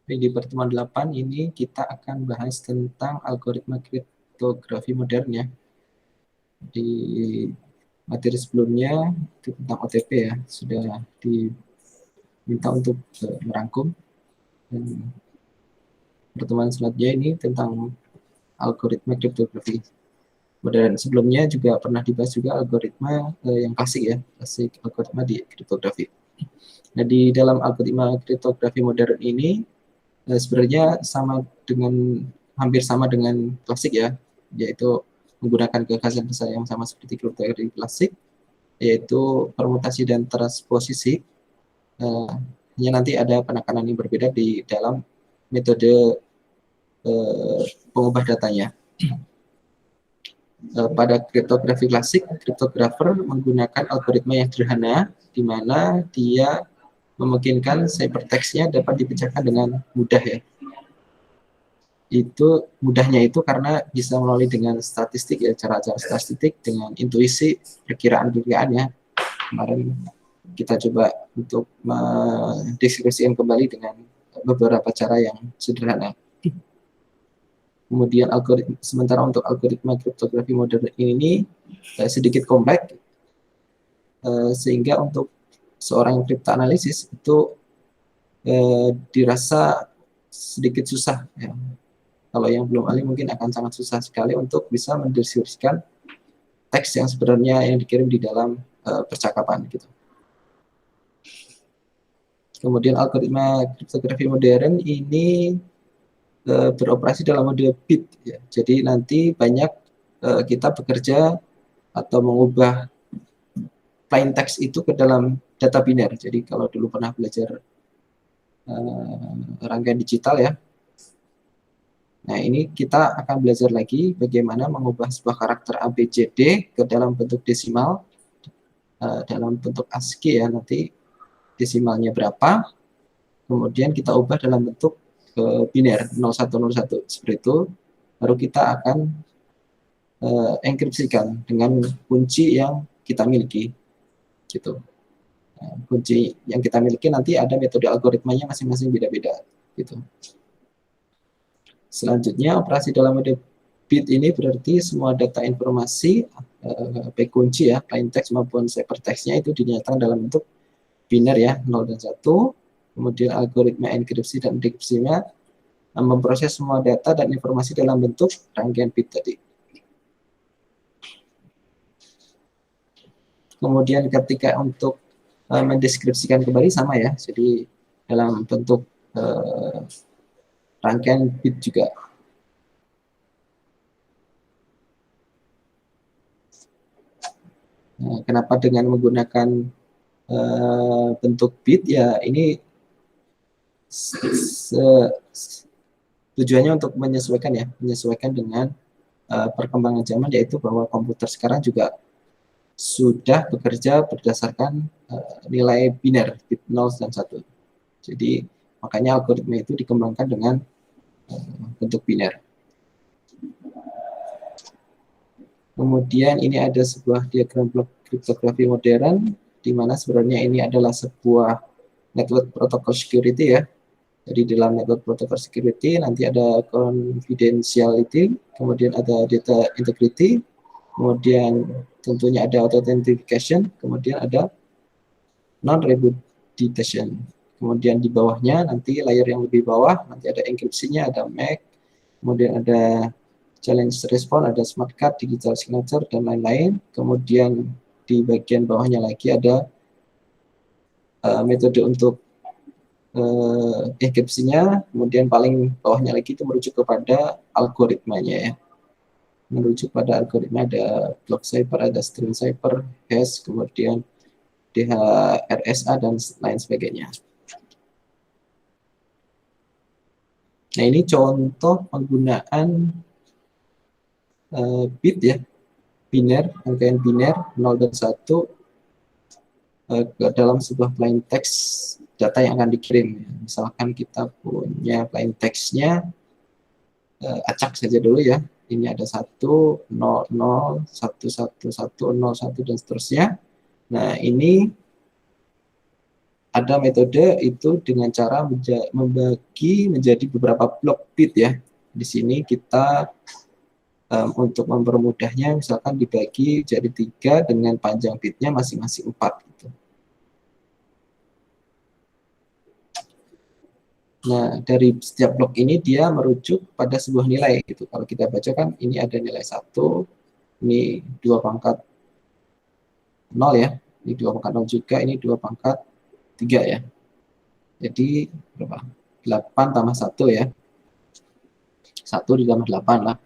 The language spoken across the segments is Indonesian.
Di pertemuan 8 ini kita akan bahas tentang algoritma kriptografi modern ya. Di materi sebelumnya itu tentang OTP ya, sudah diminta untuk merangkum. Dan pertemuan selanjutnya ini tentang algoritma kriptografi modern. Sebelumnya juga pernah dibahas juga algoritma yang klasik ya, klasik algoritma di kriptografi. Nah, di dalam algoritma kriptografi modern ini sebenarnya hampir sama dengan klasik ya, yaitu menggunakan kekhasan yang sama seperti kriptografi klasik, yaitu permutasi dan transposisi. Hanya nanti ada penekanan yang berbeda di dalam metode pengubah datanya. Pada kriptografi klasik, kriptografer menggunakan algoritma yang sederhana, di mana dia memungkinkan ciphertext-nya dapat dipecahkan dengan mudah ya. Itu mudahnya itu karena bisa melalui dengan statistik ya, cara-cara statistik dengan intuisi perkiraan-perkiraan ya. Kemarin kita coba untuk mendeskripsikan kembali dengan beberapa cara yang sederhana. Kemudian sementara untuk algoritma kriptografi modern ini sedikit kompleks, sehingga untuk seorang kriptoanalisis itu dirasa sedikit susah ya. Kalau yang belum ahli mungkin akan sangat susah sekali untuk bisa mendeskripsikan teks yang sebenarnya yang dikirim di dalam percakapan gitu. Kemudian algoritma kriptografi modern ini beroperasi dalam mode bit ya. Jadi nanti banyak kita bekerja atau mengubah plain text itu ke dalam data biner. Jadi kalau dulu pernah belajar rangkaian digital ya. Nah, ini kita akan belajar lagi bagaimana mengubah sebuah karakter ABCD ke dalam bentuk desimal, dalam bentuk ASCII ya, nanti desimalnya berapa, kemudian kita ubah dalam bentuk biner 0101 seperti itu, baru kita akan enkripsikan dengan kunci yang kita miliki gitu. Nah, kunci yang kita miliki nanti ada metode algoritmanya masing-masing beda-beda gitu. Selanjutnya operasi dalam mode bit ini berarti semua data informasi baik kunci ya, plain text maupun ciphertext-nya itu dinyatakan dalam bentuk biner ya, 0 dan 1. Kemudian algoritma enkripsi dan dekripsinya memproses semua data dan informasi dalam bentuk rangkaian bit tadi. Kemudian ketika untuk mendeskripsikan kembali sama ya, jadi dalam bentuk rangkaian bit juga. Nah, kenapa dengan menggunakan bentuk bit ya, ini tujuannya untuk menyesuaikan dengan perkembangan zaman, yaitu bahwa komputer sekarang juga sudah bekerja berdasarkan nilai biner bit 0 dan 1. Jadi makanya algoritma itu dikembangkan dengan bentuk biner. Kemudian ini ada sebuah diagram blok kriptografi modern, di mana sebenarnya ini adalah sebuah network protocol security ya. Jadi dalam network protocol security nanti ada confidentiality, kemudian ada data integrity, kemudian tentunya ada authentication, kemudian ada non-repudiation. Kemudian di bawahnya nanti layer yang lebih bawah nanti ada enkripsinya, ada MAC, kemudian ada challenge response, ada smart card, digital signature, dan lain-lain. Kemudian di bagian bawahnya lagi ada metode untuk enkripsinya. Kemudian paling bawahnya lagi itu merujuk kepada algoritmanya ya. Merujuk pada algoritma ada block cipher, ada string cipher, hash, kemudian DHRSA, dan lain sebagainya. Nah, ini contoh penggunaan bit ya, biner, rangkaian biner 0 dan 1 ke dalam sebuah plain text data yang akan dikirim. Misalkan kita punya plain text-nya, acak saja dulu ya. Ini ada 1, 0, 0, 1, 1, 1, 0, 1, dan seterusnya. Nah, ini ada metode itu dengan cara membagi menjadi beberapa blok bit ya. Di sini kita untuk mempermudahnya misalkan dibagi jadi 3 dengan panjang bitnya masing-masing 4 gitu. Nah, dari setiap blok ini dia merujuk pada sebuah nilai gitu. Kalau kita baca kan ini ada nilai 1, ini 2 pangkat 0 ya. Ini 2 pangkat 0 juga, ini 2 pangkat 3 ya. Jadi berapa? 8 tambah 1 ya. 1 ditambah 8 lah.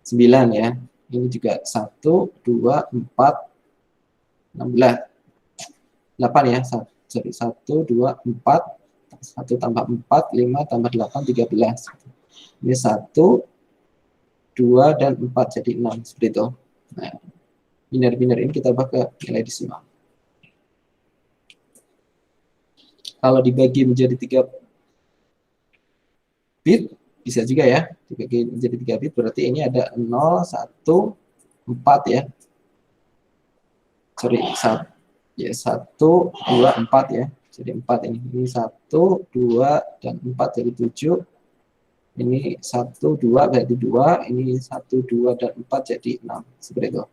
9 ya. Ini juga 1, 2, 4, 16. 8 ya. Jadi 1, 2, 4, 1 tambah 4, 5 tambah 8, 13. Ini 1, 2, dan 4 jadi 6. Seperti itu. Nah, biner-biner ini kita ubah ke nilai desimal. Kalau dibagi menjadi 3 bit, bisa juga ya. Dibagi menjadi 3 bit, berarti ini ada 0, 1, 4 ya. Sorry, 1, ya, 1, 2, 4 ya. Jadi 4 ini. Ini 1, 2, dan 4 jadi 7. Ini 1, 2 berarti 2. Ini 1, 2, dan 4 jadi 6. Seperti itu.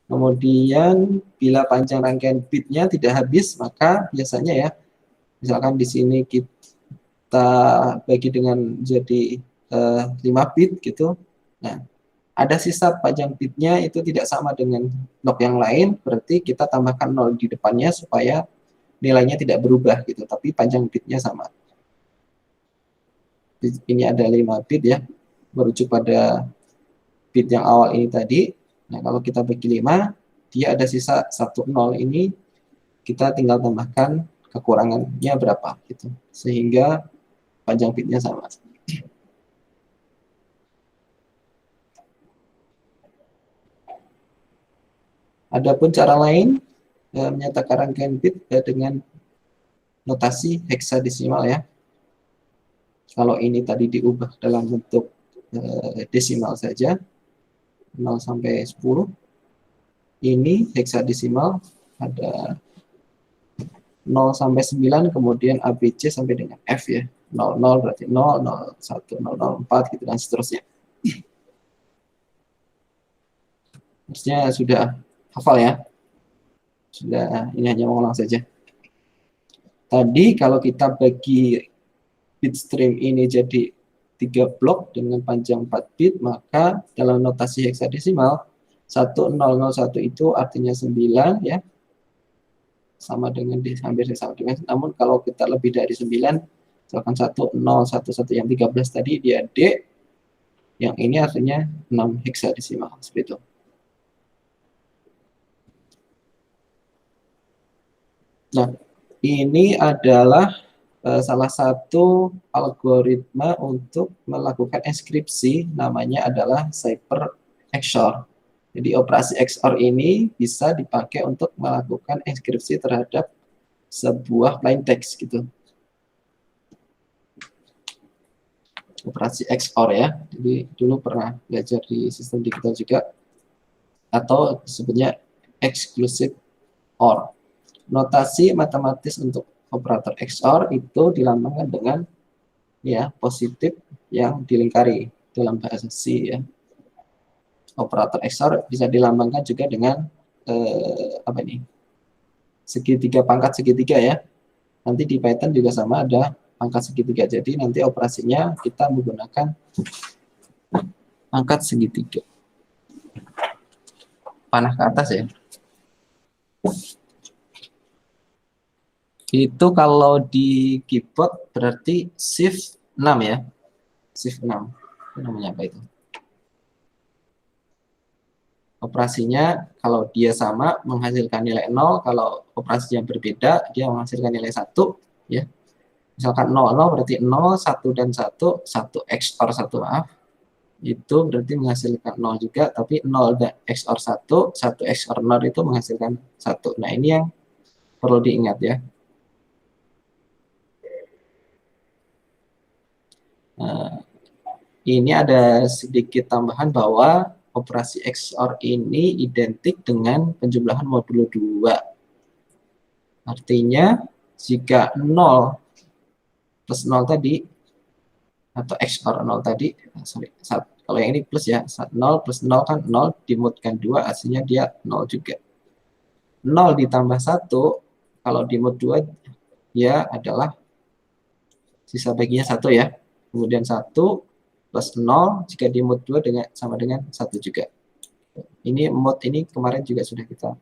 Kemudian bila panjang rangkaian bitnya tidak habis, maka biasanya ya, misalkan di sini kita bagi dengan jadi 5 bit gitu. Nah, ada sisa panjang bitnya itu tidak sama dengan blok yang lain, berarti kita tambahkan 0 di depannya supaya nilainya tidak berubah gitu, tapi panjang bitnya sama. Ini ada 5 bit ya, merujuk pada bit yang awal ini tadi. Nah, kalau kita bagi 5, dia ada sisa 1 0 ini, kita tinggal tambahkan kekurangannya berapa gitu. Sehingga panjang bitnya sama. Adapun cara lain menyatakan rangkaian bit dengan notasi heksadesimal ya. Kalau ini tadi diubah dalam bentuk desimal saja, 0 sampai 10. Ini heksadesimal ada 0 sampai 9, kemudian ABC sampai dengan F ya. 00 berarti 0, 01, 004 gitu dan seterusnya. Harusnya sudah hafal ya. Sudah, ini hanya mengulang saja. Tadi kalau kita bagi bit stream ini jadi 3 blok dengan panjang 4 bit, maka dalam notasi heksadesimal 1001 itu artinya 9 ya. Sama dengan hampir sama dengan, namun kalau kita lebih dari 9, misalkan 1011 yang 13 tadi dia D, yang ini artinya 6 heksadesimal seperti itu. Nah, ini adalah salah satu algoritma untuk melakukan enkripsi, namanya adalah Cipher XOR. Jadi operasi XOR ini bisa dipakai untuk melakukan enkripsi terhadap sebuah plain text gitu. Operasi XOR ya. Jadi dulu pernah belajar di sistem digital juga, atau disebutnya exclusive OR. Notasi matematis untuk operator XOR itu dilambangkan dengan ya positif yang dilingkari dalam bahasa C ya. Operator XOR bisa dilambangkan juga dengan apa ini? Segitiga, pangkat segitiga ya. Nanti di Python juga sama, ada pangkat segitiga. Jadi nanti operasinya kita menggunakan pangkat segitiga. Panah ke atas ya. Itu kalau di keyboard berarti shift 6 ya. Shift 6. Itu namanya apa itu? Operasinya kalau dia sama menghasilkan nilai 0, kalau operasinya berbeda dia menghasilkan nilai 1 ya. Misalkan 0 0 berarti 0, 1 dan 1, 1 XOR 1 maaf. Itu berarti menghasilkan 0 juga, tapi 0 dan XOR 1, 1 XOR 0 itu menghasilkan 1. Nah, ini yang perlu diingat ya. Nah, ini ada sedikit tambahan bahwa operasi XOR ini identik dengan penjumlahan modulo 2. Artinya jika 0 plus 0 tadi, atau XOR 0 tadi, kalau yang ini plus ya, 0 plus 0 kan 0, dimodkan 2, hasilnya dia 0 juga. 0 ditambah 1, kalau dimod 2, dia adalah sisa baginya 1 ya. Kemudian 1 plus 0, jika dimod 2 sama dengan 1 juga. Ini mod ini kemarin juga sudah kita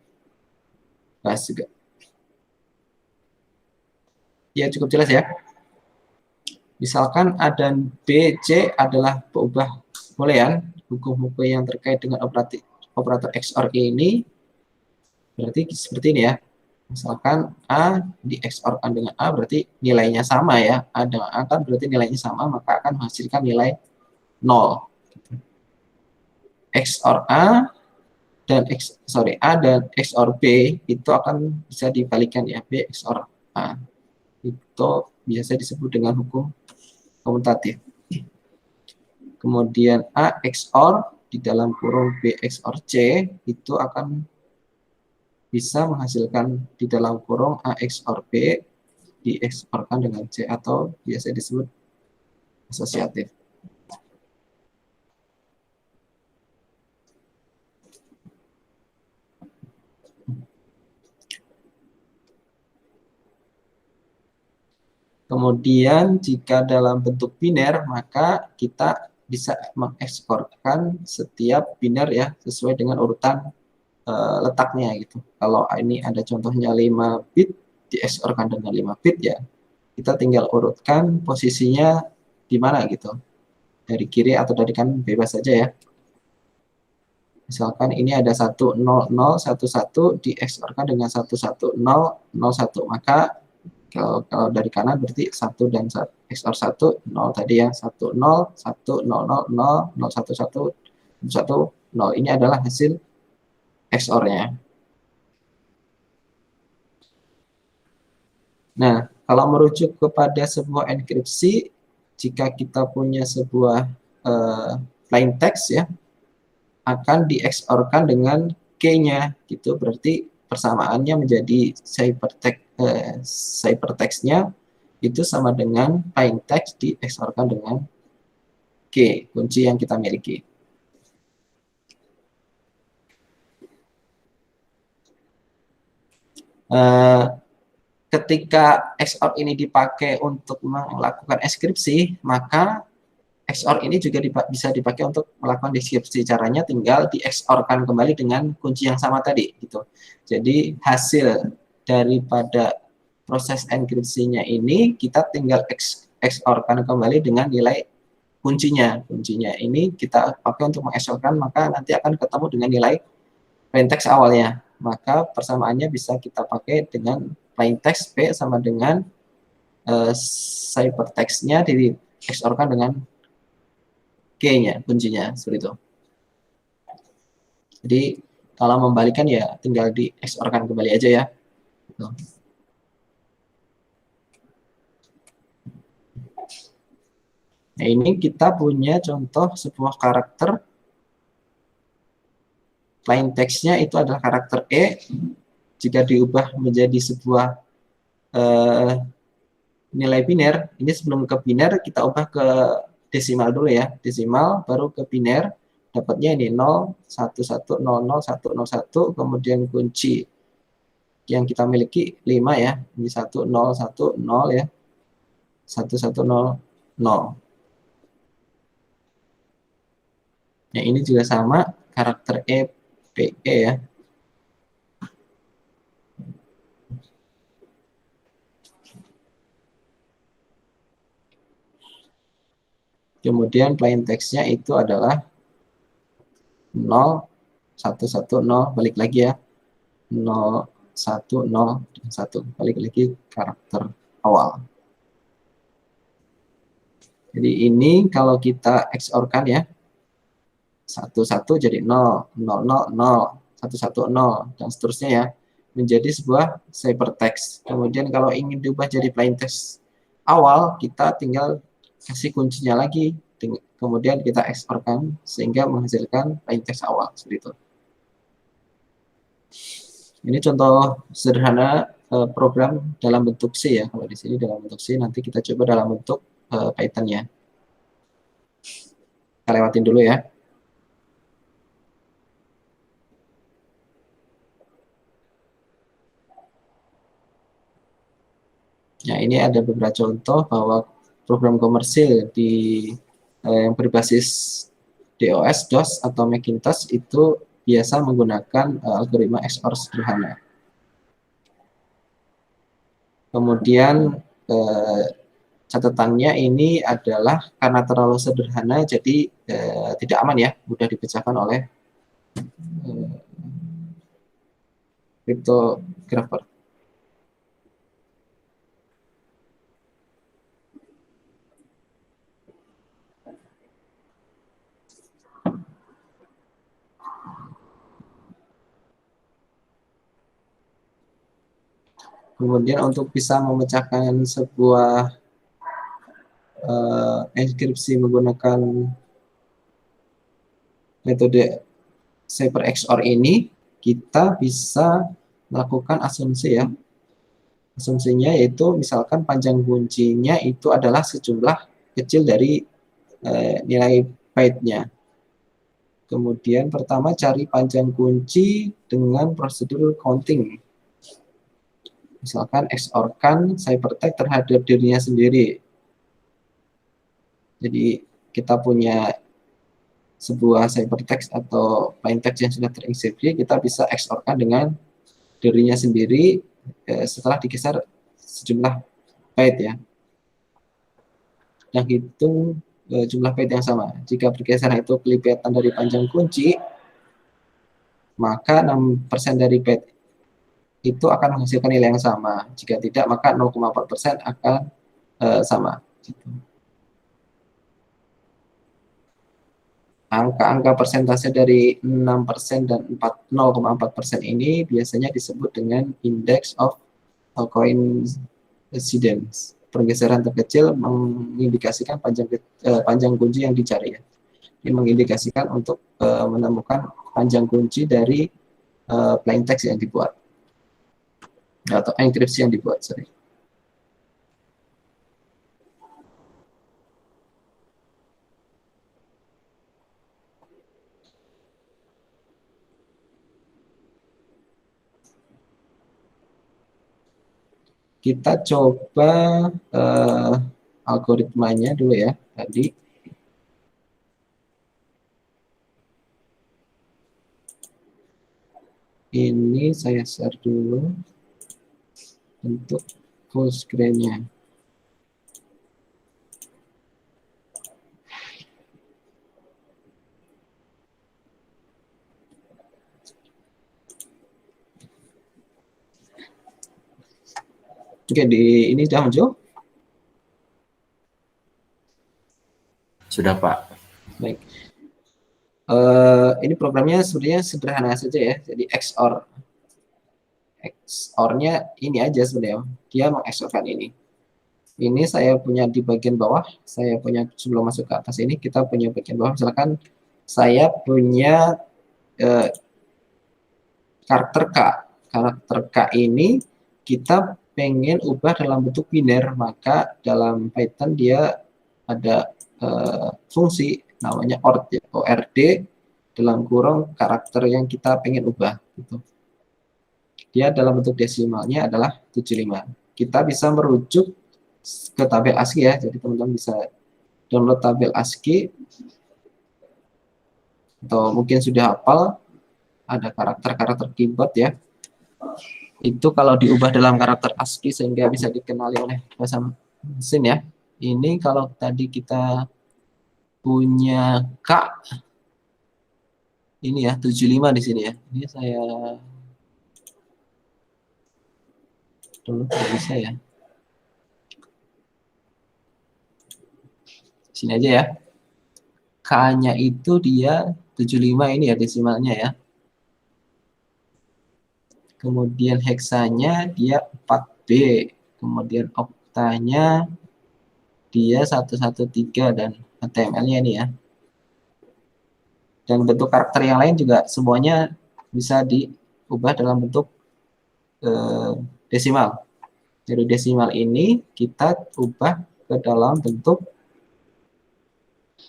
bahas juga. Ya, cukup jelas ya. Misalkan A dan B, C adalah peubah boolean, hukum-hukum yang terkait dengan operator XOR ini, berarti seperti ini ya. Misalkan A di XOR-kan dengan A, berarti nilainya sama ya. A dengan A kan berarti nilainya sama, maka akan menghasilkan nilai 0. XOR A dan A dan XOR B itu akan bisa dibalikan ya, B XOR A. Itu biasa disebut dengan hukum komutatif. Kemudian A XOR di dalam kurung B XOR C itu akan bisa menghasilkan di dalam kurung A XOR B di XOR-kan dengan C, atau biasa disebut asosiatif. Kemudian jika dalam bentuk biner, maka kita bisa mengeksporkan setiap biner ya sesuai dengan urutan letaknya gitu. Kalau ini ada contohnya 5 bit dieksporkan dengan 5 bit ya, kita tinggal urutkan posisinya di mana gitu. Dari kiri atau dari kanan bebas saja ya. Misalkan ini ada 10011 dieksporkan dengan 11001, maka kalau dari kanan berarti 1 dan XOR 1, 0 tadi ya, 1, 0, 1, 0, 0, 0, 0, 1, 1, 1, 0. Ini adalah hasil XOR-nya. Nah, kalau merujuk kepada sebuah enkripsi, jika kita punya sebuah plain text ya, akan dieksporkan dengan key-nya gitu. Berarti persamaannya menjadi ciphertext-nya itu sama dengan plain text dieksporkan dengan key, kunci yang kita miliki. Ketika XOR ini dipakai untuk melakukan enkripsi, maka XOR ini juga bisa dipakai untuk melakukan deskripsi. Caranya tinggal di XOR-kan kembali dengan kunci yang sama tadi gitu. Jadi hasil daripada proses enkripsinya ini kita tinggal XOR-kan kembali dengan nilai kuncinya. Kuncinya ini kita pakai untuk meng-XOR-kan, maka nanti akan ketemu dengan nilai plaintext awalnya. Maka persamaannya bisa kita pakai dengan plaintext P sama dengan ciphertext-nya di XOR-kan dengan key-nya, kuncinya, seperti itu. Jadi, kalau membalikan ya tinggal di XOR-kan kembali aja ya. Nah, ini kita punya contoh sebuah karakter. Plain text-nya itu adalah karakter E. Jika diubah menjadi sebuah nilai biner, ini sebelum ke biner kita ubah ke desimal dulu ya, desimal baru ke biner, dapatnya ini 0 1 1 0 0 1 0 1, kemudian kunci yang kita miliki 5 ya, ini 1 0 1 0 ya, 1 1 0 0. Nah, ini juga sama karakter EPE ya. Kemudian plain text-nya itu adalah 0 1 1 0, balik lagi ya, 0 1 0 1, balik lagi karakter awal. Jadi ini kalau kita XOR-kan ya, 1 1 jadi 0 0 0 0 1 1 0 dan seterusnya ya, menjadi sebuah ciphertext. Kemudian kalau ingin diubah jadi plain text awal, kita tinggal kasih kuncinya lagi kemudian kita eksporkan sehingga menghasilkan plain text awal seperti itu. Ini contoh sederhana program dalam bentuk C ya. Kalau di sini dalam bentuk C, nanti kita coba dalam bentuk Python-nya. Kita lewatin dulu ya. Nah, ini ada beberapa contoh bahwa program komersil yang berbasis DOS, DOS, atau Macintosh itu biasa menggunakan algoritma XOR sederhana. Kemudian catatannya ini adalah karena terlalu sederhana, jadi tidak aman ya, mudah dipecahkan oleh cryptographer. Kemudian untuk bisa memecahkan sebuah enkripsi menggunakan metode Cipher XOR ini, kita bisa melakukan asumsi ya. Asumsinya yaitu misalkan panjang kuncinya itu adalah sejumlah kecil dari nilai byte-nya. Kemudian pertama cari panjang kunci dengan prosedur counting. Misalkan XOR-kan ciphertext terhadap dirinya sendiri. Jadi kita punya sebuah ciphertext atau plain text yang sudah terenkripsi, kita bisa XOR-kan dengan dirinya sendiri setelah digeser sejumlah byte ya. Yang hitung jumlah byte yang sama. Jika pergeseran itu kelipatan dari panjang kunci, maka 6% dari byte itu akan menghasilkan nilai yang sama. Jika tidak, maka 0,4% akan sama. Angka-angka persentase dari 6% dan 0,4% ini biasanya disebut dengan index of coincidence. Pergeseran terkecil mengindikasikan panjang kunci yang dicari ya. Ini mengindikasikan untuk menemukan panjang kunci dari plain text yang dibuat atau enkripsi yang dibuat, sorry. Kita coba algoritmanya dulu ya tadi. Ini saya share dulu untuk full screen-nya. Oke, ini sudah muncul? Sudah, Pak. Baik. Ini programnya sebenarnya sederhana saja ya. Jadi XOR-nya ini aja sebenarnya. Dia mengXOR-kan ini. Ini saya punya di bagian bawah. Saya punya sebelum masuk ke atas ini, kita punya bagian bawah. Misalkan saya punya karakter K. Karakter K ini kita pengen ubah dalam bentuk biner, maka dalam Python dia ada fungsi namanya ORD dalam kurung karakter yang kita pengen ubah gitu. Dia dalam bentuk desimalnya adalah 75. Kita bisa merujuk ke tabel ASCII ya, jadi teman-teman bisa download tabel ASCII atau mungkin sudah hafal ada karakter-karakter keyboard ya. Itu kalau diubah dalam karakter ASCII sehingga bisa dikenali oleh bahasa mesin ya. Ini kalau tadi kita punya K ini ya 75 di sini ya. Ini saya dulu tidak bisa ya. Sini aja ya. K-nya itu dia 75 ini ya desimalnya ya. Kemudian heksanya dia 4B, kemudian oktanya dia 113 dan HTML-nya ini ya. Dan bentuk karakter yang lain juga semuanya bisa diubah dalam bentuk desimal. Dari desimal ini kita ubah ke dalam bentuk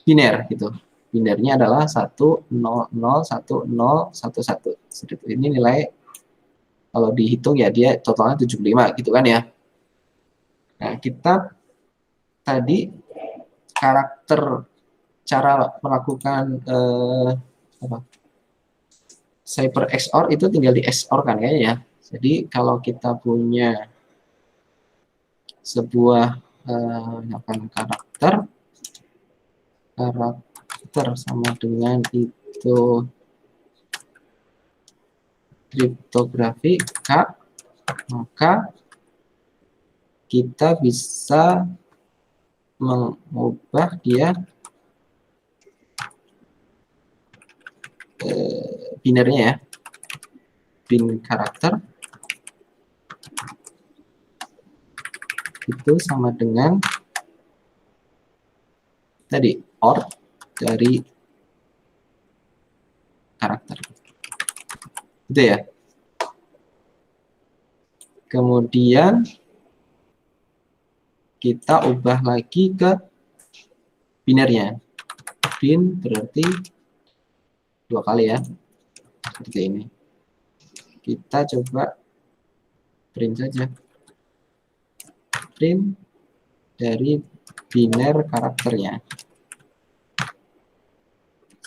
biner gitu. Binernya adalah 1 0 0 1 0 1 1. Ini nilai kalau dihitung ya dia totalnya 75 gitu kan ya. Nah, kita tadi karakter cara melakukan apa? Cipher XOR itu tinggal di XOR kan kayaknya ya. Jadi kalau kita punya sebuah karakter sama dengan itu kriptografi K, maka kita bisa mengubah dia binernya ya, bin karakter itu sama dengan tadi OR dari karakter itu ya. Kemudian kita ubah lagi ke binernya. Bin berarti 2 kali ya, seperti ini. Kita coba print saja, print dari biner karakternya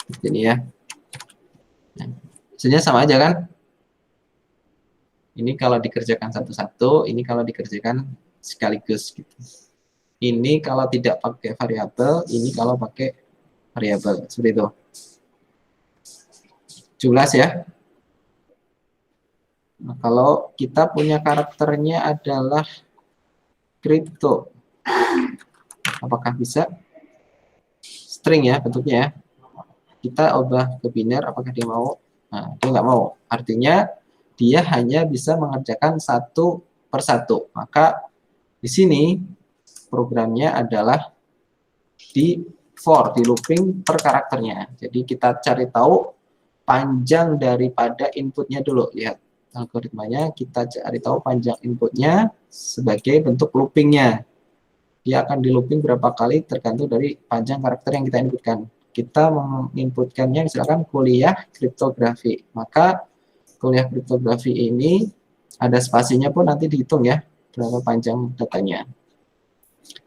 seperti ini ya. Nah, hasilnya sama aja kan. Ini kalau dikerjakan satu-satu, ini kalau dikerjakan sekaligus gitu. Ini kalau tidak pakai variabel, ini kalau pakai variabel, seperti itu. Jelas ya. Nah, kalau kita punya karakternya adalah kripto, apakah bisa string ya bentuknya ya? Kita ubah ke biner, apakah dia mau? Nah, dia nggak mau. Artinya dia hanya bisa mengerjakan satu per satu. Maka di sini programnya adalah di for, di looping per karakternya. Jadi kita cari tahu panjang daripada inputnya dulu. Lihat algoritmanya, kita cari tahu panjang inputnya sebagai bentuk loopingnya. Dia akan di looping berapa kali tergantung dari panjang karakter yang kita inputkan. Kita menginputkannya misalkan kuliah kriptografi. Maka kuliah kriptografi ini ada spasinya pun nanti dihitung ya, berapa panjang datanya.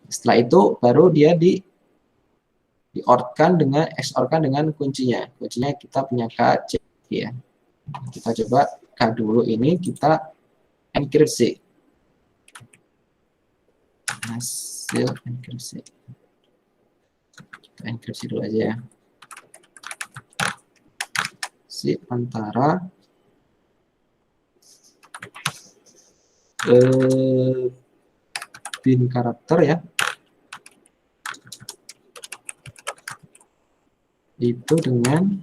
Setelah itu baru dia di-OR-kan dengan XOR-kan dengan kuncinya. Kuncinya kita punya K, C ya. Kita coba K dulu ini kita enkripsi. Hasil enkripsi. Kita enkripsi dulu aja ya. Si antara bin karakter ya, itu dengan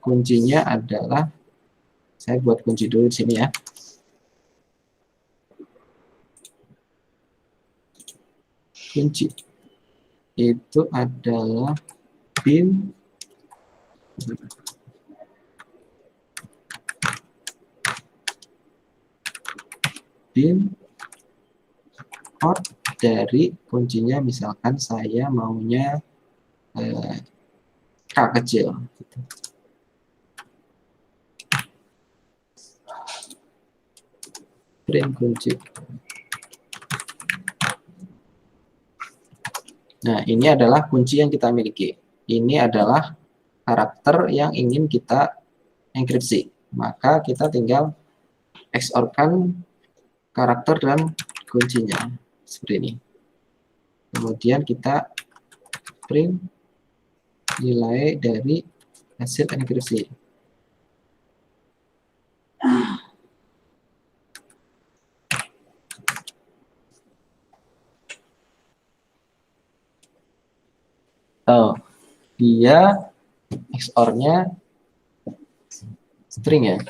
kuncinya adalah, saya buat kunci dulu di sini ya. Kunci itu adalah bin OR dari kuncinya, misalkan saya maunya K kecil gitu. Print kunci. Nah, ini adalah kunci yang kita miliki. Ini adalah karakter yang ingin kita enkripsi. Maka kita tinggal XOR-kan karakter dan kuncinya seperti ini. Kemudian kita print nilai dari hasil enkripsi. Oh, dia XOR-nya string ya.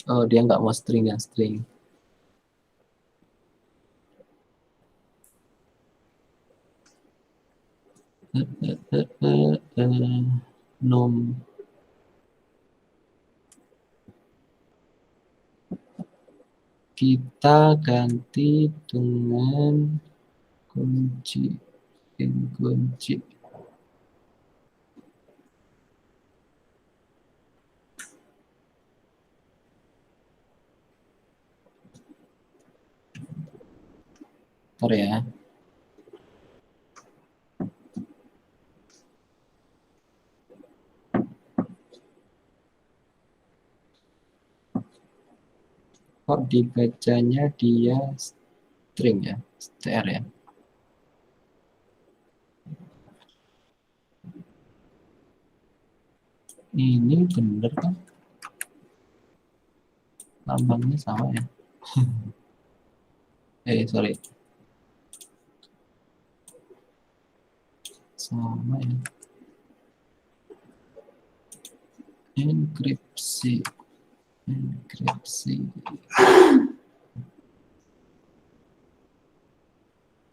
Oh, dia nggak mau string ya, string. nom kita ganti dengan kunci kunci. Bentar ya. Kok dibacanya dia string ya, str ya. Ini bener kan? Lambangnya sama ya. Sorry. Sama ya. Enkripsi.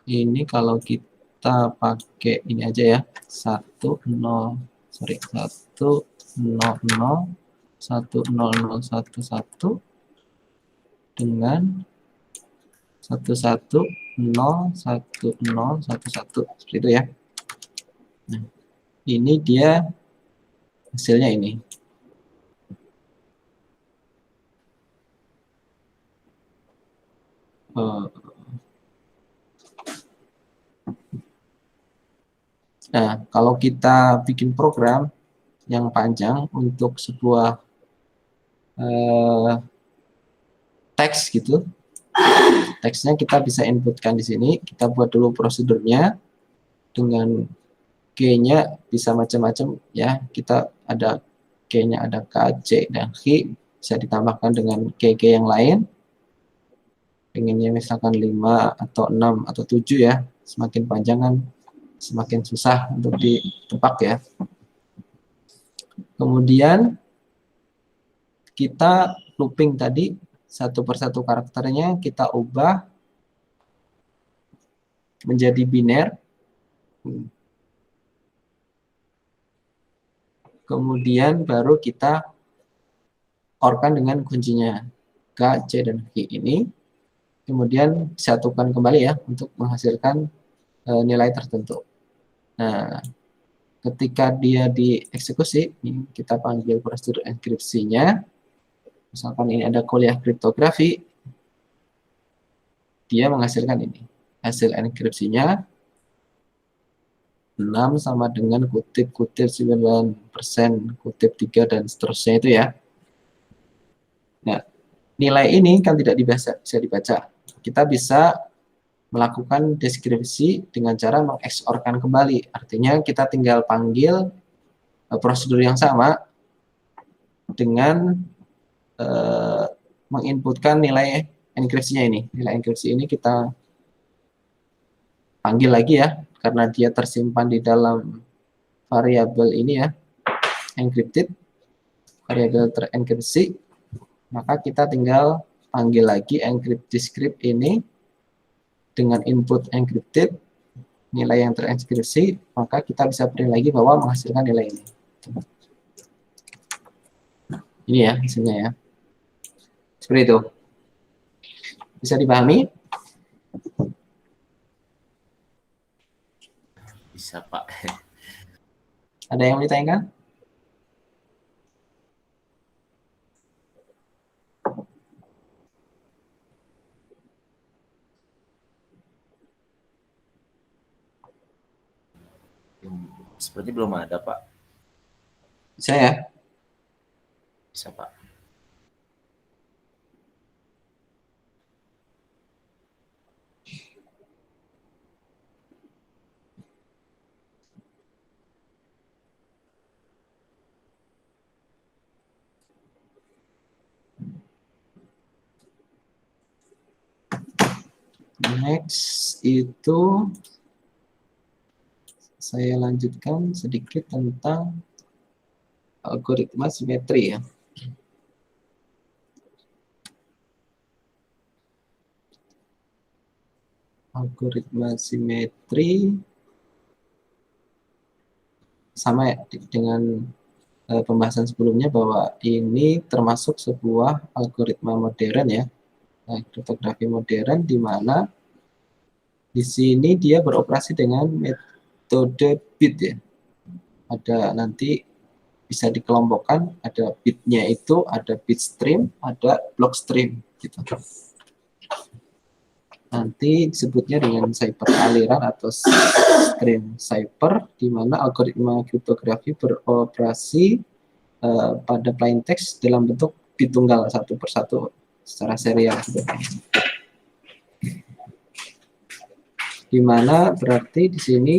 Ini kalau kita pakai ini aja ya. 10010110011 dengan 111011 seperti itu ya. Nah, ini dia hasilnya ini. Nah, kalau kita bikin program yang panjang untuk sebuah teks gitu, teksnya kita bisa inputkan di sini. Kita buat dulu prosedurnya dengan G-nya bisa macam-macam ya. Kita ada G-nya ada K, C, dan H, bisa ditambahkan dengan G-G yang lain. Pengennya misalkan 5 atau 6 atau 7 ya. Semakin panjang kan semakin susah untuk ditebak ya. Kemudian kita looping tadi satu persatu karakternya kita ubah menjadi biner. Kemudian baru kita OR-kan dengan kuncinya K, C, dan H ini. Kemudian disatukan kembali ya untuk menghasilkan nilai tertentu. Nah, ketika dia dieksekusi, kita panggil prosedur enkripsinya. Misalkan ini ada kuliah kriptografi, dia menghasilkan ini. Hasil enkripsinya 6 sama dengan kutip 9%, kutip 3, dan seterusnya itu ya. Nah, nilai ini kan tidak bisa dibaca. Kita bisa melakukan deskripsi dengan cara mengeksorkan kembali. Artinya kita tinggal panggil prosedur yang sama dengan menginputkan nilai enkripsinya ini. Nilai enkripsi ini kita panggil lagi ya, karena dia tersimpan di dalam variabel ini ya, encrypted, variabel terenkripsi, maka kita tinggal panggil lagi encrypt descript ini dengan input encrypted, nilai yang terenkripsi, maka kita bisa print lagi bahwa menghasilkan nilai ini. Ini ya hasilnya ya. Seperti itu. Bisa dipahami? Bisa, Pak. Ada yang mau ditanyakan? Seperti belum ada, Pak. Bisa ya? Bisa, Pak. Next itu saya lanjutkan sedikit tentang algoritma simetri ya. Algoritma simetri sama ya dengan pembahasan sebelumnya bahwa ini termasuk sebuah algoritma modern ya, kriptografi modern di mana di sini dia beroperasi dengan metode bit ya. Ada nanti bisa dikelompokkan, ada bitnya itu ada bit stream, ada block stream gitu. Nanti disebutnya dengan cipher aliran atau stream cipher, di mana algoritma kriptografi beroperasi pada plain text dalam bentuk bit tunggal satu persatu secara serial. Di mana berarti di sini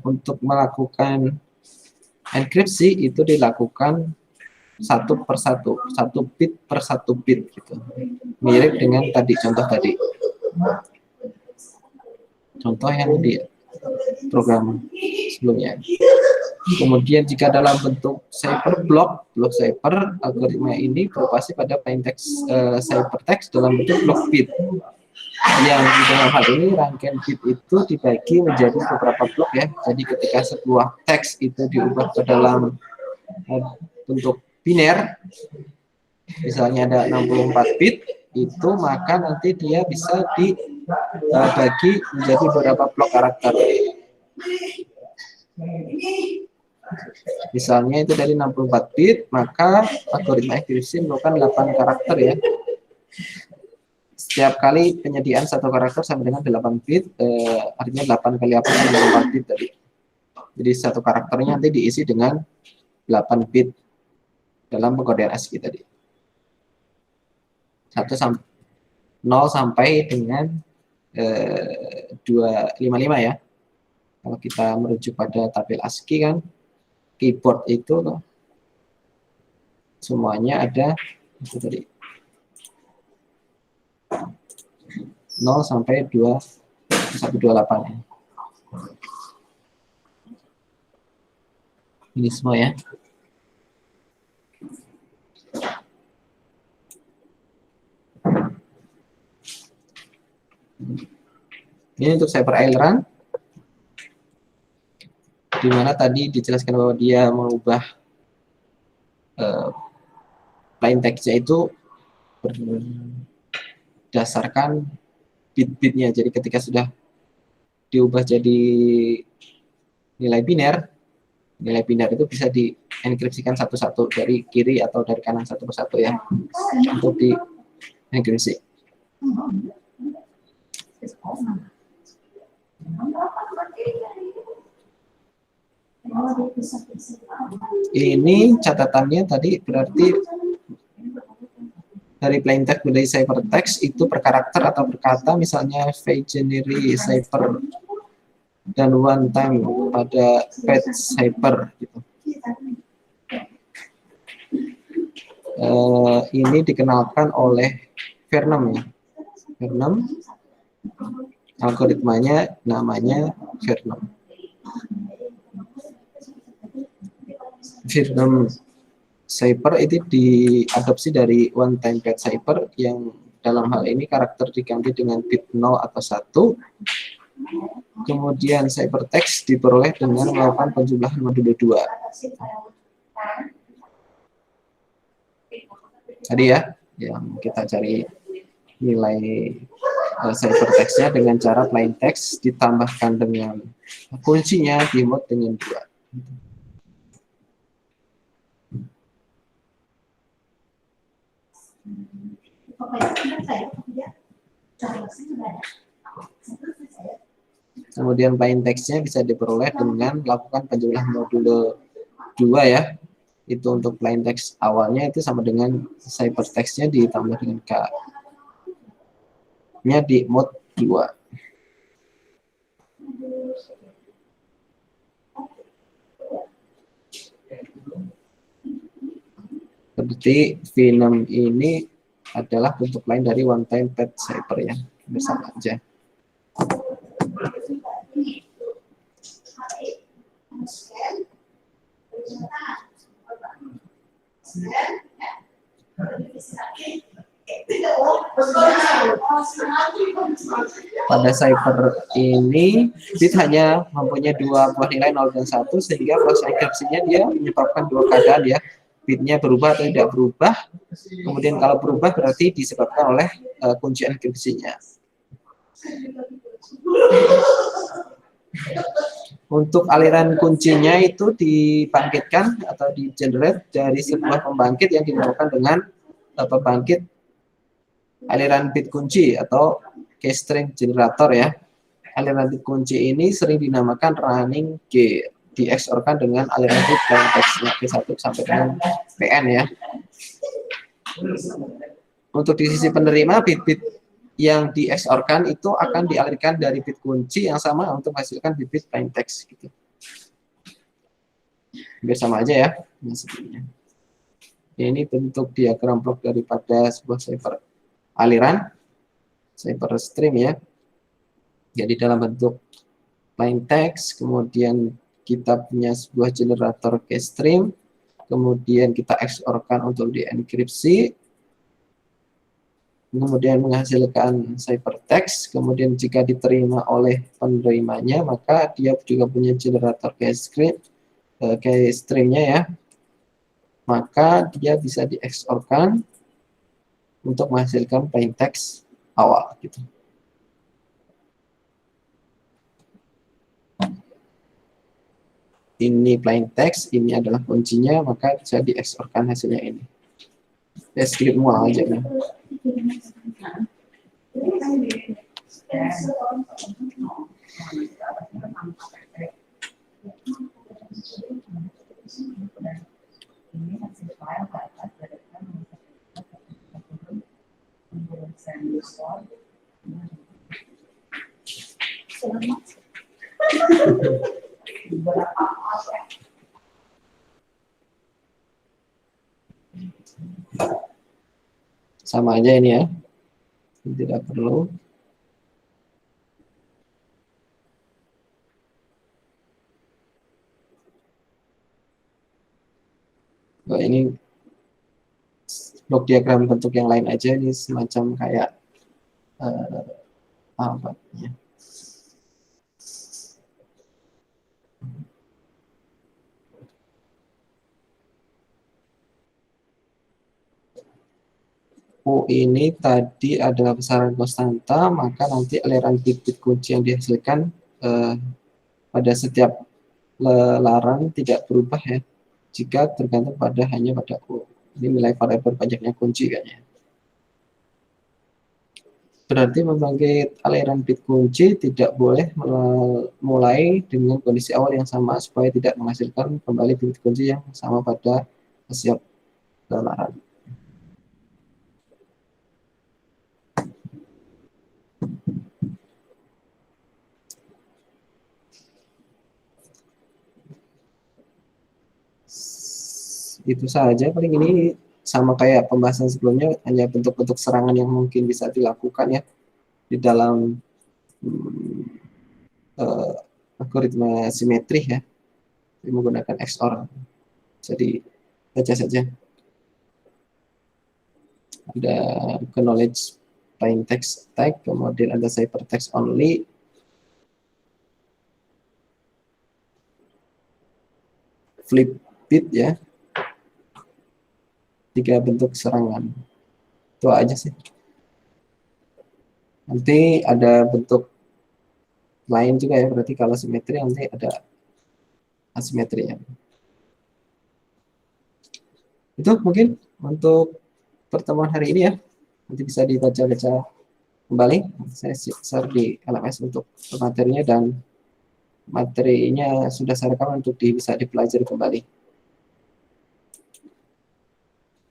untuk melakukan enkripsi itu dilakukan satu persatu, satu bit per satu bit gitu. Mirip dengan tadi contoh tadi. Contoh yang di program sebelumnya. Kemudian jika dalam bentuk cipher block cipher, algoritma ini beroperasi pada plain text ciphertext dalam bentuk block bit. Yang di dalam hal ini rangkaian bit itu dibagi menjadi beberapa blok ya. Jadi ketika sebuah teks itu diubah ke dalam bentuk biner, misalnya ada 64 bit, itu maka nanti dia bisa dibagi menjadi beberapa blok karakter. Misalnya itu dari 64 bit, maka algoritma enkripsi merupakan 8 karakter ya. Setiap kali penyediaan satu karakter sama dengan 8 bit, artinya 8 kali apa sama dengan 4 bit tadi. Jadi satu karakternya nanti diisi dengan 8 bit dalam pengkodean ASCII tadi. 0 sampai dengan 255 ya. Kalau kita merujuk pada tabel ASCII kan, keyboard itu semuanya ada itu tadi 0 sampai 128 ya. Ini semua ya. Ini untuk cipher aliran, di mana tadi dijelaskan bahwa dia mengubah plain text-nya itu berdasarkan bit-bitnya. Jadi ketika sudah diubah jadi nilai biner itu bisa dienkripsikan satu-satu dari kiri atau dari kanan satu persatu ya, untuk dienkripsi. Ini catatannya tadi berarti dari plain text menjadi ciphertext itu per karakter atau per kata, misalnya Vigenary cipher dan one time pada pet cipher gitu. Ini dikenalkan oleh Vernam ya. Vernam, algoritmanya namanya Vernam. Vernam cipher itu diadopsi dari one time pet cipher, yang dalam hal ini karakter diganti dengan bit 0 atau 1. Kemudian ciphertext diperoleh dengan melakukan penjumlahan modulo 2. Tadi ya, yang kita cari nilai ciphertext-nya dengan cara plain text ditambahkan dengan kuncinya di mode dengan 2. Kemudian plain text-nya bisa diperoleh dengan melakukan penjumlahan modulo 2 ya. Itu untuk plain text awalnya itu sama dengan ciphertext-nya ditambah dengan K-nya di mode 2. Seperti V6 ini adalah bentuk lain dari one time pet cipher ya, bersama aja. Pada cipher ini bit hanya mempunyai dua buah nilai 0 dan 1, sehingga proses enkripsinya dia menyebabkan dua keadaan ya, bitnya berubah atau tidak berubah. Kemudian kalau berubah berarti disebabkan oleh kunci enkripsinya. Untuk aliran kuncinya itu dibangkitkan atau di-generate dari sebuah pembangkit yang dinamakan dengan pembangkit aliran bit kunci atau key string generator ya. Aliran bit kunci ini sering dinamakan running G, di XOR-kan dengan aliran bit plain text-nya P1 sampai dengan PN ya. Untuk di sisi penerima, bit-bit yang di XOR-kan itu akan dialirkan dari bit kunci yang sama untuk menghasilkan bit-bit plain text gitu. Biar sama aja ya. Ini bentuk diagram blok daripada sebuah cipher aliran, cipher stream ya. Jadi dalam bentuk plain text, kemudian kita punya sebuah generator key stream, kemudian kita XOR-kan untuk dienkripsi, kemudian menghasilkan ciphertext, kemudian jika diterima oleh penerimanya, maka dia juga punya generator key stream-nya ya, maka dia bisa di XOR-kan untuk menghasilkan plain text awal gitu. Ini plain text, ini adalah kuncinya, maka bisa di XOR-kan hasilnya ini. Ya, sedikit mual aja nih. Sama aja ini ya, tidak perlu. Nah, ini blok diagram bentuk yang lain aja, ini semacam kayak apa ya? U ini tadi adalah besaran konstanta, maka nanti aliran bit-bit kunci yang dihasilkan pada setiap lelaran tidak berubah ya, jika tergantung hanya pada U. Ini nilai variabel pajaknya kunci kayaknya. Berarti membangkit aliran bit kunci tidak boleh mulai dengan kondisi awal yang sama supaya tidak menghasilkan kembali bit kunci yang sama pada setiap lelaran. Itu saja, paling ini sama kayak pembahasan sebelumnya, hanya bentuk-bentuk serangan yang mungkin bisa dilakukan ya di dalam algoritma simetri ya, menggunakan XOR. Jadi baca saja. Ada knowledge plain text tag, kemudian ada ciphertext only, flip bit ya, 3 bentuk serangan. Itu aja sih. Nanti ada bentuk lain juga ya, berarti kalau simetri nanti ada asimetri ya. Itu mungkin untuk pertemuan hari ini ya. Nanti bisa dibaca-baca kembali. Saya share di LMS untuk materinya, dan materinya sudah saya rekam untuk bisa dipelajari kembali.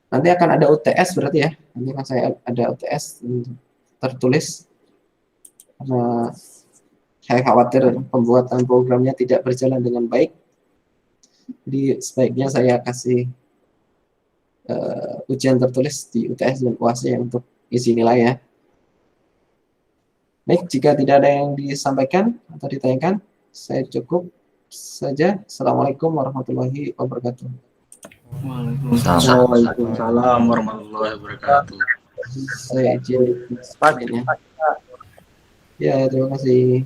Nanti akan ada UTS berarti ya. Nanti akan saya ada UTS tertulis, karena saya khawatir pembuatan programnya tidak berjalan dengan baik. Jadi sebaiknya saya kasih ujian tertulis di UTS dan UAS-nya untuk isi nilai ya. Baik, jika tidak ada yang disampaikan atau ditanyakan, saya cukup saja. Assalamualaikum warahmatullahi wabarakatuh. Waalaikumsalam warahmatullahi wabarakatuh. Saya izin Pak, ya. Ya, terima kasih.